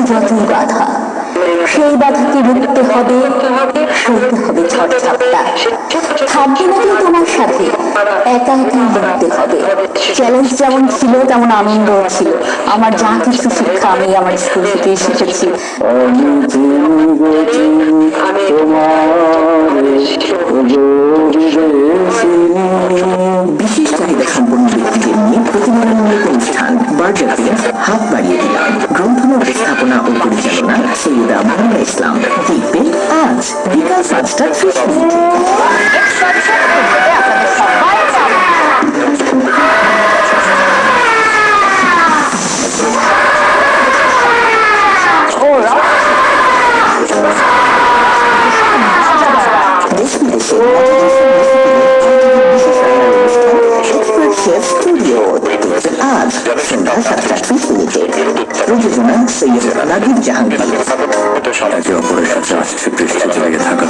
যতই বাধা, সেই বাধাকে রুখতে হবে, সইতে হবে ঝড় ঝাপটা। থাকবে না কেউ তোমার সাথে, একা একাই লড়তে হবে। চ্যালেঞ্জ যেমন ছিল তেমন আনন্দও ছিল। আমার যা কিছু শিক্ষা আমি আমার স্কুল থেকে শিখেছি। বিশেষ চাহিদা সম্পন্ন ব্যক্তিদের নিয়ে প্রতিমানমূলক অনুষ্ঠান বার্জাতে হাত বাড়িয়ে দিলাম। গ্রন্থনা উপস্থাপনা ও পরিচালনা সৈয়দা মোহাম্মদ ইসলাম। দেখবেন আজ বিকাল 5টা 30 মিনিটে। দেশ বিদেশে স্টুডিও দেখবেন আজ সন্ধ্যা 7টা 30 মিনিটে। প্রযোজনা সৈয়দ নাদির জাহাঙ্গীর। একে অপরের সাথে আসছে পৃষ্ঠে জড়িয়ে থাকা